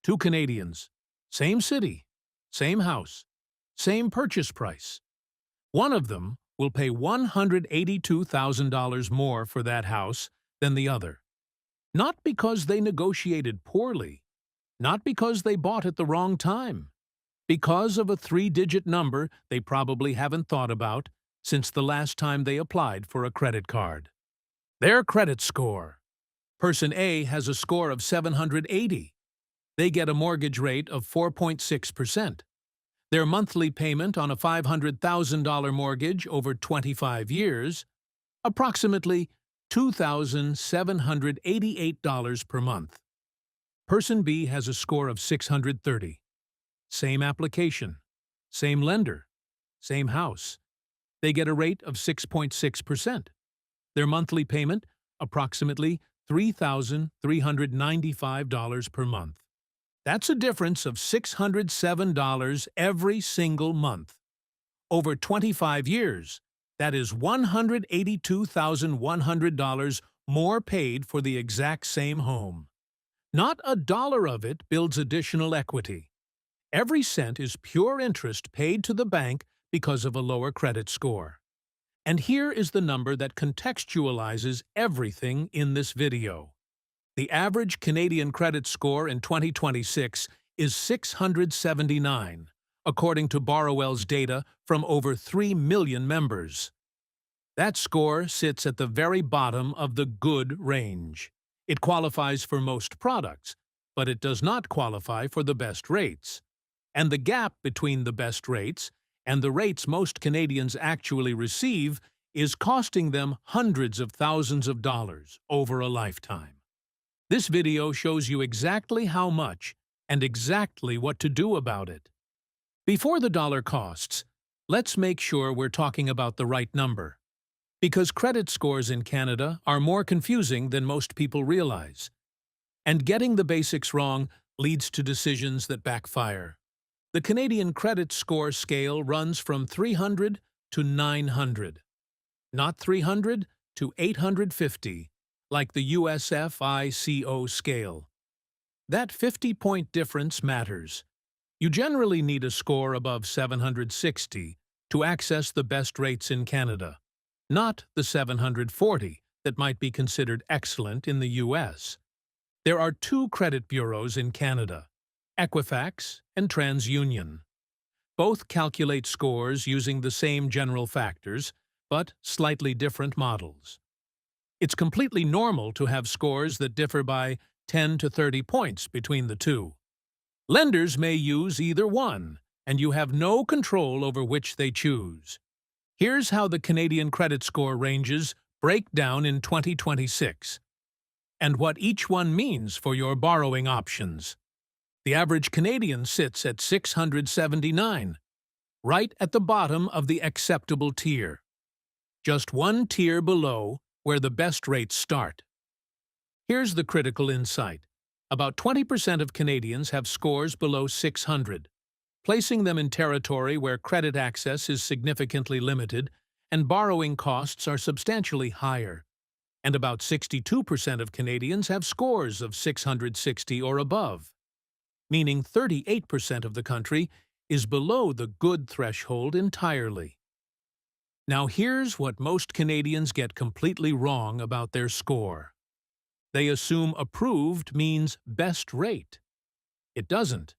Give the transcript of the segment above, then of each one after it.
Two Canadians, same city, same house, same purchase price. One of them will pay $182,000 more for that house than the other. Not because they negotiated poorly, not because they bought at the wrong time, because of a three-digit number they probably haven't thought about since the last time they applied for a credit card. Their credit score. Person A has a score of 780. They get a mortgage rate of 4.6%. Their monthly payment on a $500,000 mortgage over 25 years, approximately $2,788 per month. Person B has a score of 630. Same application, same lender, same house. They get a rate of 6.6%. Their monthly payment, approximately $3,395 per month. That's a difference of $607 every single month. Over 25 years, that is $182,100 more paid for the exact same home. Not a dollar of it builds additional equity. Every cent is pure interest paid to the bank because of a lower credit score. And here is the number that contextualizes everything in this video. The average Canadian credit score in 2026 is 679, according to Borrowell's data from over 3 million members. That score sits at the very bottom of the good range. It qualifies for most products, but it does not qualify for the best rates. And the gap between the best rates and the rates most Canadians actually receive is costing them hundreds of thousands of dollars over a lifetime. This video shows you exactly how much and exactly what to do about it. Before the dollar costs, let's make sure we're talking about the right number. Because credit scores in Canada are more confusing than most people realize. And getting the basics wrong leads to decisions that backfire. The Canadian credit score scale runs from 300 to 900. Not 300 to 850. Like the USFICO scale. That 50-point difference matters. You generally need a score above 760 to access the best rates in Canada, not the 740 that might be considered excellent in the US. There are two credit bureaus in Canada, Equifax and TransUnion. Both calculate scores using the same general factors, but slightly different models. It's completely normal to have scores that differ by 10 to 30 points between the two. Lenders may use either one, and you have no control over which they choose. Here's how the Canadian credit score ranges break down in 2026, and what each one means for your borrowing options. The average Canadian sits at 679, right at the bottom of the acceptable tier. Just one tier below where the best rates start. Here's the critical insight. About 20% of Canadians have scores below 600, placing them in territory where credit access is significantly limited and borrowing costs are substantially higher. And about 62% of Canadians have scores of 660 or above, meaning 38% of the country is below the good threshold entirely. Now here's what most Canadians get completely wrong about their score. They assume approved means best rate. It doesn't.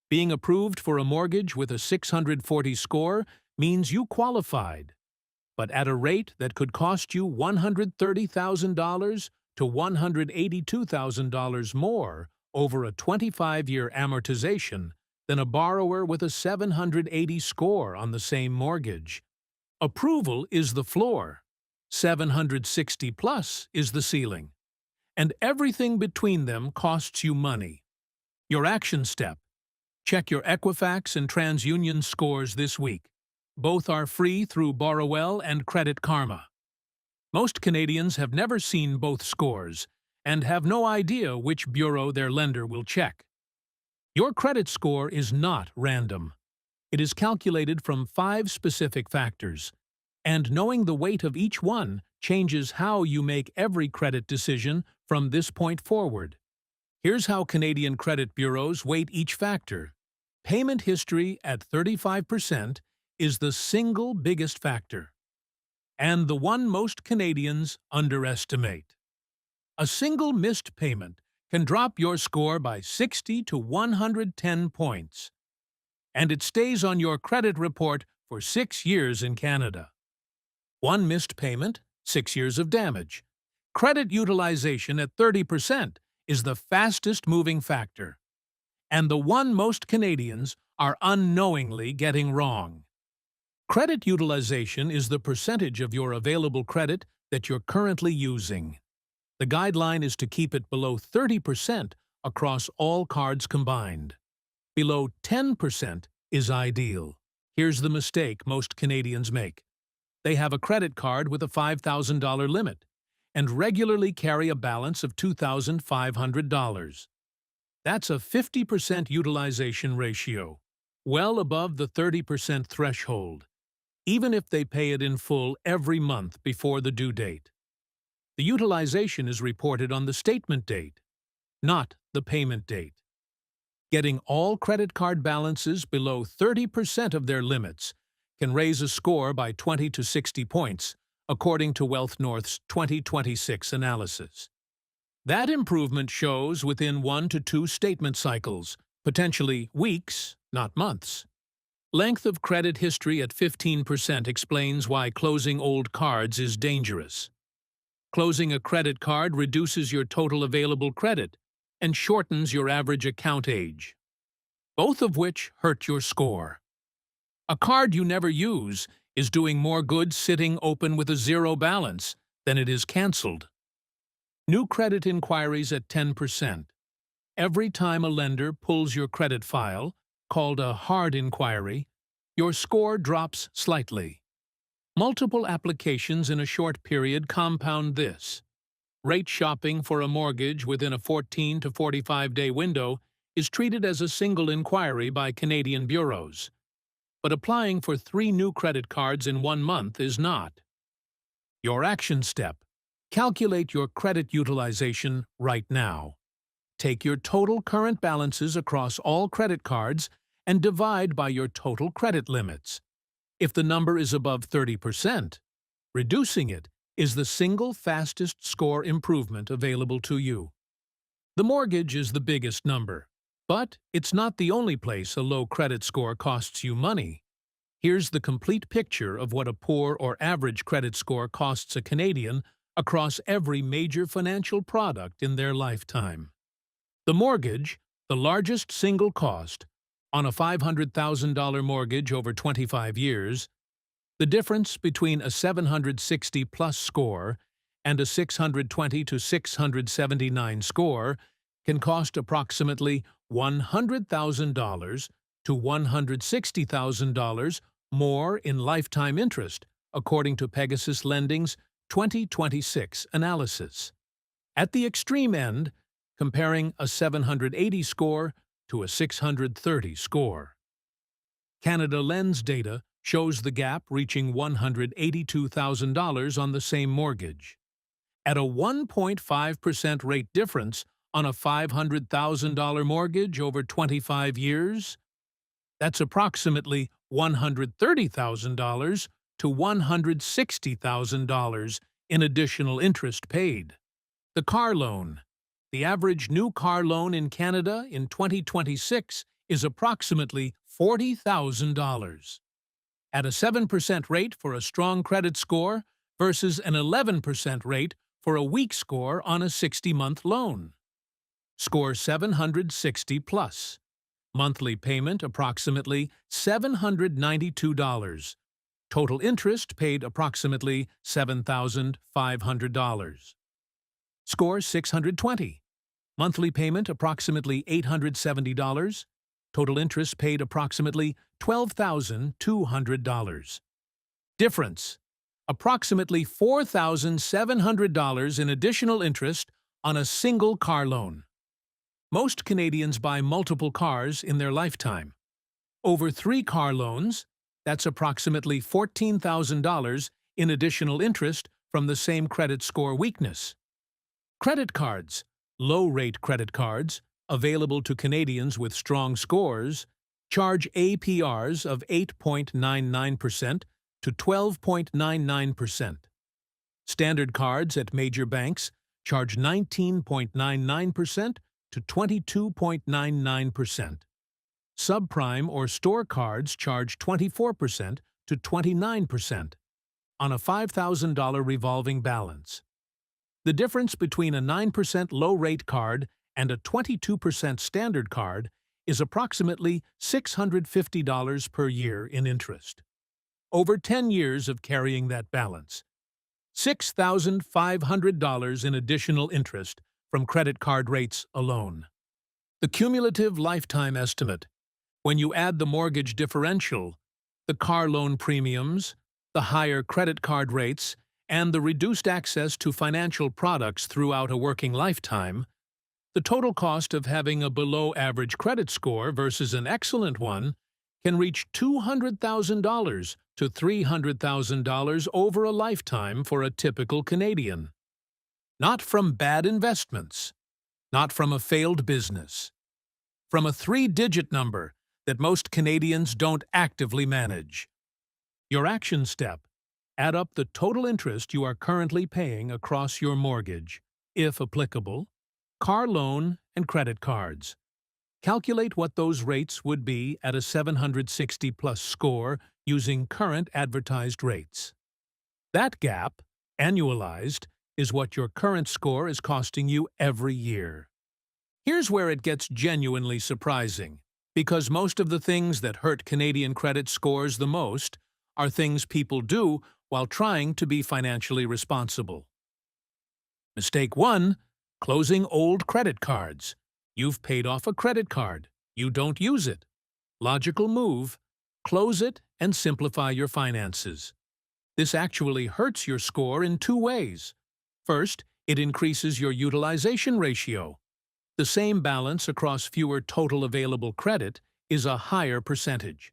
Being approved for a mortgage with a 640 score means you qualified, but at a rate that could cost you $130,000 to $182,000 more over a 25-year amortization than a borrower with a 780 score on the same mortgage. Approval is the floor, 760 plus is the ceiling, and everything between them costs you money. Your action step: check your Equifax and TransUnion scores this week. Both are free through Borrowell and Credit Karma. Most Canadians have never seen both scores and have no idea which bureau their lender will check. Your credit score is not random. It is calculated from 5 specific factors, and knowing the weight of each one changes how you make every credit decision from this point forward. Here's how Canadian credit bureaus weight each factor. Payment history at 35% is the single biggest factor, and the one most Canadians underestimate. A single missed payment can drop your score by 60 to 110 points, and it stays on your credit report for 6 years in Canada. One missed payment, 6 years of damage. Credit utilization at 30% is the fastest moving factor, and the one most Canadians are unknowingly getting wrong. Credit utilization is the percentage of your available credit that you're currently using. The guideline is to keep it below 30% across all cards combined. Below 10% is ideal. Here's the mistake most Canadians make. They have a credit card with a $5,000 limit and regularly carry a balance of $2,500. That's a 50% utilization ratio, well above the 30% threshold, even if they pay it in full every month before the due date. The utilization is reported on the statement date, not the payment date. Getting all credit card balances below 30% of their limits can raise a score by 20 to 60 points, according to Wealth North's 2026 analysis. That improvement shows within 1 to 2 statement cycles, potentially weeks, not months. Length of credit history at 15% explains why closing old cards is dangerous. Closing a credit card reduces your total available credit and shortens your average account age, both of which hurt your score. A card you never use is doing more good sitting open with a zero balance than it is canceled. New credit inquiries at 10%. Every time a lender pulls your credit file, called a hard inquiry, your score drops slightly. Multiple applications in a short period compound this. Rate shopping for a mortgage within a 14 to 45-day window is treated as a single inquiry by Canadian bureaus. But applying for 3 new credit cards in 1 month is not. Your action step: calculate your credit utilization right now. Take your total current balances across all credit cards and divide by your total credit limits. If the number is above 30%, reducing it is the single fastest score improvement available to you. The mortgage is the biggest number, but it's not the only place a low credit score costs you money. Here's the complete picture of what a poor or average credit score costs a Canadian across every major financial product in their lifetime. The mortgage, the largest single cost, on a $500,000 mortgage over 25 years, the difference between a 760-plus score and a 620 to 679 score can cost approximately $100,000 to $160,000 more in lifetime interest, according to Pegasus Lending's 2026 analysis. At the extreme end, comparing a 780 score to a 630 score. Canada Lends data shows the gap reaching $182,000 on the same mortgage. At a 1.5% rate difference on a $500,000 mortgage over 25 years, that's approximately $130,000 to $160,000 in additional interest paid. The car loan. The average new car loan in Canada in 2026 is approximately $40,000. At a 7% rate for a strong credit score versus an 11% rate for a weak score on a 60-month loan. Score 760 plus. Monthly payment approximately $792. Total interest paid approximately $7,500. Score 620. Monthly payment approximately $870. Total interest paid approximately $12,200. Difference: approximately $4,700 in additional interest on a single car loan. Most Canadians buy multiple cars in their lifetime. Over 3 car loans, that's approximately $14,000 in additional interest from the same credit score weakness. Credit cards. Low-rate credit cards, available to Canadians with strong scores, charge APRs of 8.99% to 12.99%. Standard cards at major banks charge 19.99% to 22.99%. Subprime or store cards charge 24% to 29% on a $5,000 revolving balance. The difference between a 9% low-rate card and a 22% standard card is approximately $650 per year in interest. Over 10 years of carrying that balance. $6,500 in additional interest from credit card rates alone. The cumulative lifetime estimate, when you add the mortgage differential, the car loan premiums, the higher credit card rates, and the reduced access to financial products throughout a working lifetime, the total cost of having a below-average credit score versus an excellent one can reach $200,000 to $300,000 over a lifetime for a typical Canadian. Not from bad investments, not from a failed business, from a 3-digit number that most Canadians don't actively manage. Your action step: add up the total interest you are currently paying across your mortgage, if applicable, car loan, and credit cards. Calculate what those rates would be at a 760-plus score using current advertised rates. That gap, annualized, is what your current score is costing you every year. Here's where it gets genuinely surprising, because most of the things that hurt Canadian credit scores the most are things people do while trying to be financially responsible. Mistake 1. Closing old credit cards. You've paid off a credit card. You don't use it. Logical move: close it and simplify your finances. This actually hurts your score in 2 ways. First, it increases your utilization ratio. The same balance across fewer total available credit is a higher percentage.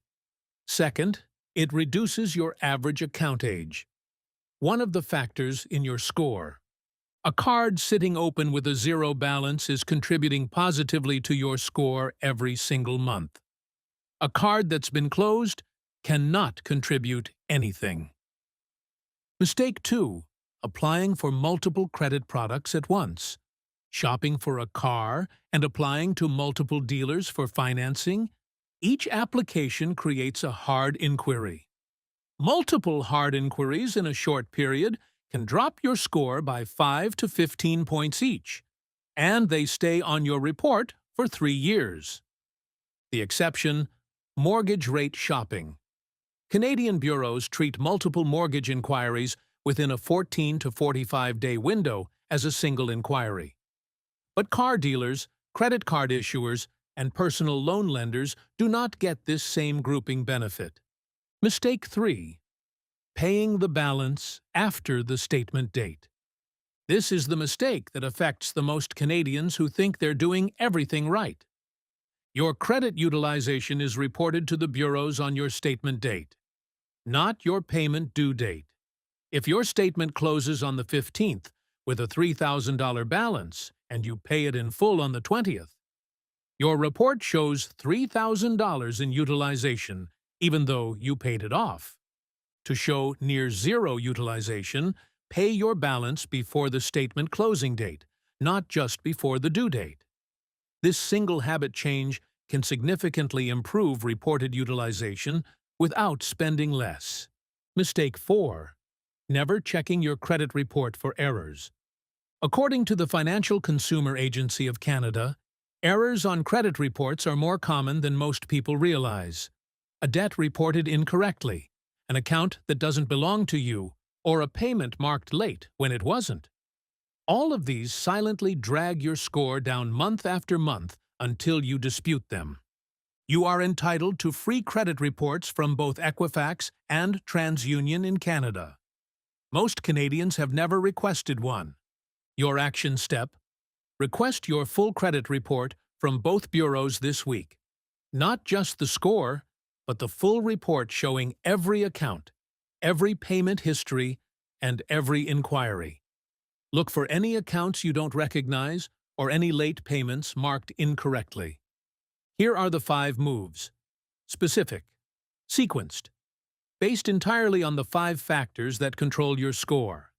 Second, it reduces your average account age, one of the factors in your score. A card sitting open with a 0 balance is contributing positively to your score every single month. A card that's been closed cannot contribute anything. Mistake 2. Applying for multiple credit products at once. Shopping for a car and applying to multiple dealers for financing. Each application creates a hard inquiry. Multiple hard inquiries in a short period can drop your score by 5 to 15 points each, and they stay on your report for 3 years. The exception: mortgage rate shopping. Canadian bureaus treat multiple mortgage inquiries within a 14 to 45-day window as a single inquiry. But car dealers, credit card issuers, and personal loan lenders do not get this same grouping benefit. Mistake 3. Paying the balance after the statement date. This is the mistake that affects the most Canadians who think they're doing everything right. Your credit utilization is reported to the bureaus on your statement date, not your payment due date. If your statement closes on the 15th with a $3,000 balance and you pay it in full on the 20th, your report shows $3,000 in utilization, even though you paid it off. To show near 0 utilization, pay your balance before the statement closing date, not just before the due date. This single habit change can significantly improve reported utilization without spending less. Mistake 4. Never checking your credit report for errors. According to the Financial Consumer Agency of Canada, errors on credit reports are more common than most people realize. A debt reported incorrectly, an account that doesn't belong to you, or a payment marked late when it wasn't. All of these silently drag your score down month after month until you dispute them. You are entitled to free credit reports from both Equifax and TransUnion in Canada. Most Canadians have never requested one. Your action step: request your full credit report from both bureaus this week. Not just the score, but the full report showing every account, every payment history, and every inquiry. Look for any accounts you don't recognize or any late payments marked incorrectly. Here are the 5 moves. Specific, sequenced, based entirely on the 5 factors that control your score,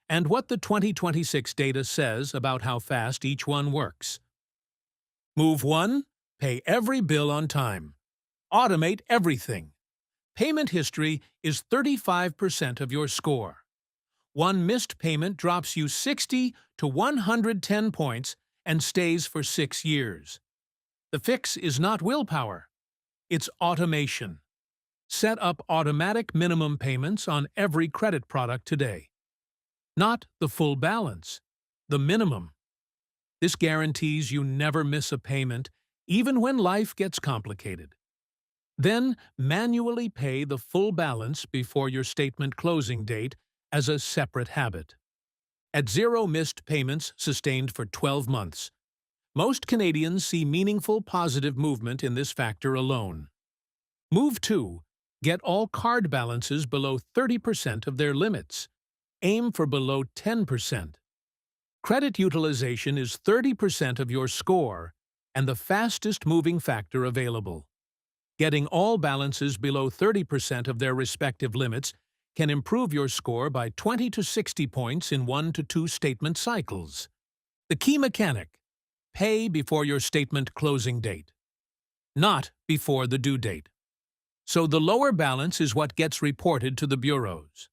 and what the 2026 data says about how fast each one works. Move 1. Pay every bill on time. Automate everything. Payment history is 35% of your score. One missed payment drops you 60 to 110 points and stays for 6 years. The fix is not willpower. It's automation. Set up automatic minimum payments on every credit product today. Not the full balance, the minimum. This guarantees you never miss a payment, even when life gets complicated. Then manually pay the full balance before your statement closing date as a separate habit. At 0 missed payments sustained for 12 months, most Canadians see meaningful positive movement in this factor alone. Move 2. Get all card balances below 30% of their limits. Aim for below 10%. Credit utilization is 30% of your score and the fastest moving factor available. Getting all balances below 30% of their respective limits can improve your score by 20 to 60 points in 1 to 2 statement cycles. The key mechanic: pay before your statement closing date, not before the due date. So the lower balance is what gets reported to the bureaus.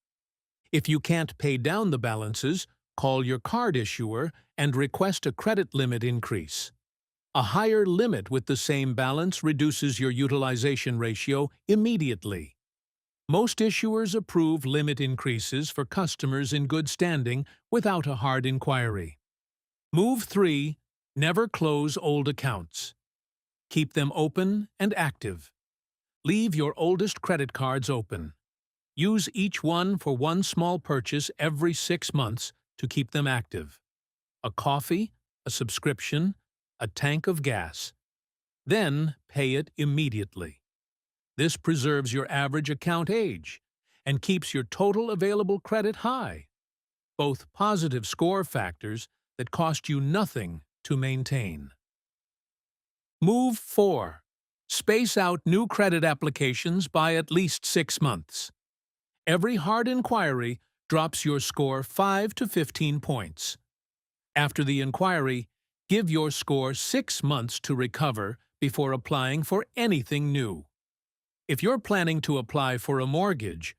If you can't pay down the balances, call your card issuer and request a credit limit increase. A higher limit with the same balance reduces your utilization ratio immediately. Most issuers approve limit increases for customers in good standing without a hard inquiry. Move 3. Never close old accounts. Keep them open and active. Leave your oldest credit cards open. Use each one for one small purchase every 6 months to keep them active. A coffee, a subscription, a tank of gas. Then pay it immediately. This preserves your average account age and keeps your total available credit high. Both positive score factors that cost you nothing to maintain. Move 4. Space out new credit applications by at least 6 months. Every hard inquiry drops your score 5 to 15 points. After the inquiry, give your score 6 months to recover before applying for anything new. If you're planning to apply for a mortgage,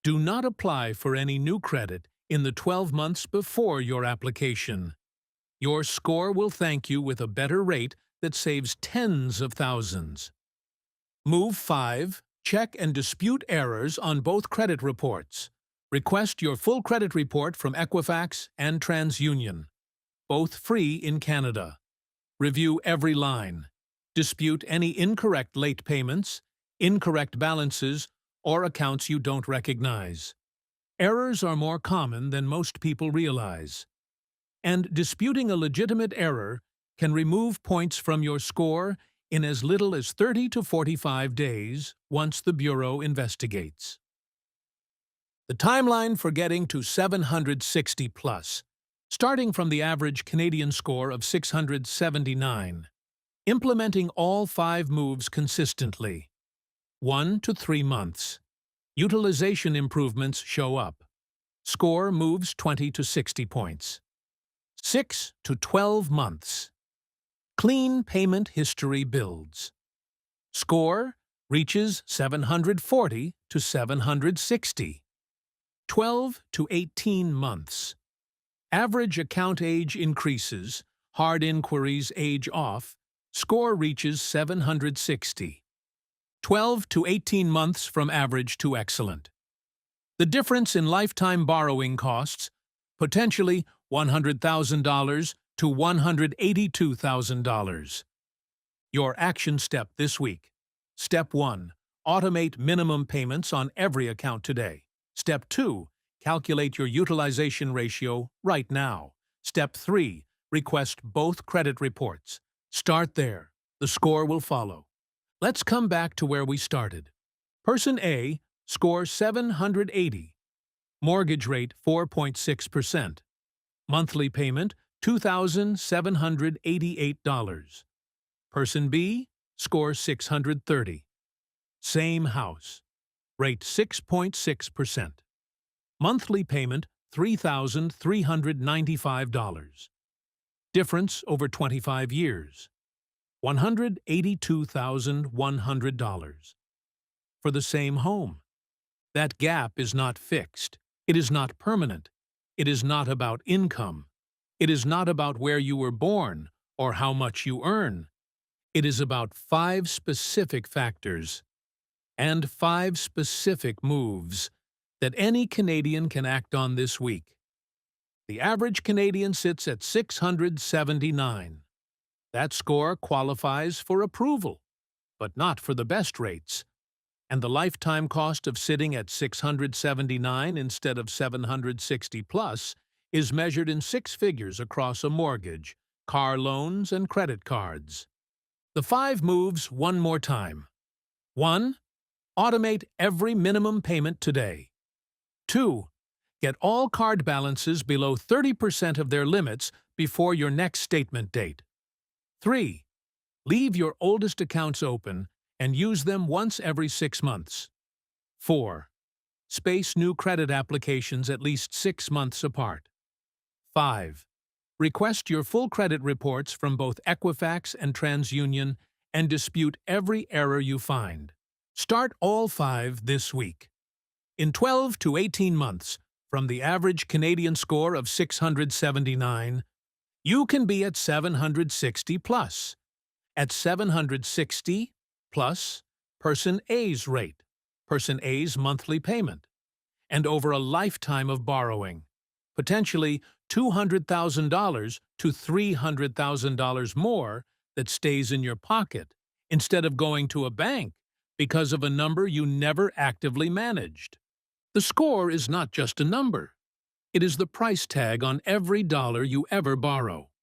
do not apply for any new credit in the 12 months before your application. Your score will thank you with a better rate that saves tens of thousands. Move 5. Check and dispute errors on both credit reports. Request your full credit report from Equifax and TransUnion, both free in Canada. Review every line. Dispute any incorrect late payments, incorrect balances, or accounts you don't recognize. Errors are more common than most people realize. And disputing a legitimate error can remove points from your score in as little as 30 to 45 days once the Bureau investigates. The timeline for getting to 760 plus, starting from the average Canadian score of 679. Implementing all 5 moves consistently. 1 to 3 months. Utilization improvements show up. Score moves 20 to 60 points. 6 to 12 months. Clean payment history builds. Score reaches 740 to 760. 12 to 18 months. Average account age increases, hard inquiries age off, score reaches 760. 12 to 18 months from average to excellent. The difference in lifetime borrowing costs, potentially $100,000 to $182,000. Your action step this week. Step 1. Automate minimum payments on every account today. Step 2. Calculate your utilization ratio right now. Step 3. Request both credit reports. Start there. The score will follow. Let's come back to where we started. Person A, score 780. Mortgage rate 4.6%. Monthly payment $2,788. Person B, score 630. Same house. Rate 6.6%. Monthly payment $3,395. Difference over 25 years. $182,100. For the same home. That gap is not fixed. It is not permanent. It is not about income. It is not about where you were born or how much you earn. It is about 5 specific factors and 5 specific moves that any Canadian can act on this week. The average Canadian sits at 679. That score qualifies for approval, but not for the best rates. And the lifetime cost of sitting at 679 instead of 760 plus is measured in 6 figures across a mortgage, car loans, and credit cards. The 5 moves one more time. 1. Automate every minimum payment today. 2. Get all card balances below 30% of their limits before your next statement date. 3. Leave your oldest accounts open and use them once every 6 months. 4. Space new credit applications at least 6 months apart. 5. Request your full credit reports from both Equifax and TransUnion and dispute every error you find. Start all 5 this week. In 12 to 18 months, from the average Canadian score of 679, you can be at 760 plus. At 760 plus Person A's rate, Person A's monthly payment, and over a lifetime of borrowing, potentially $200,000 to $300,000 more that stays in your pocket instead of going to a bank because of a number you never actively managed. The score is not just a number. It is the price tag on every dollar you ever borrow.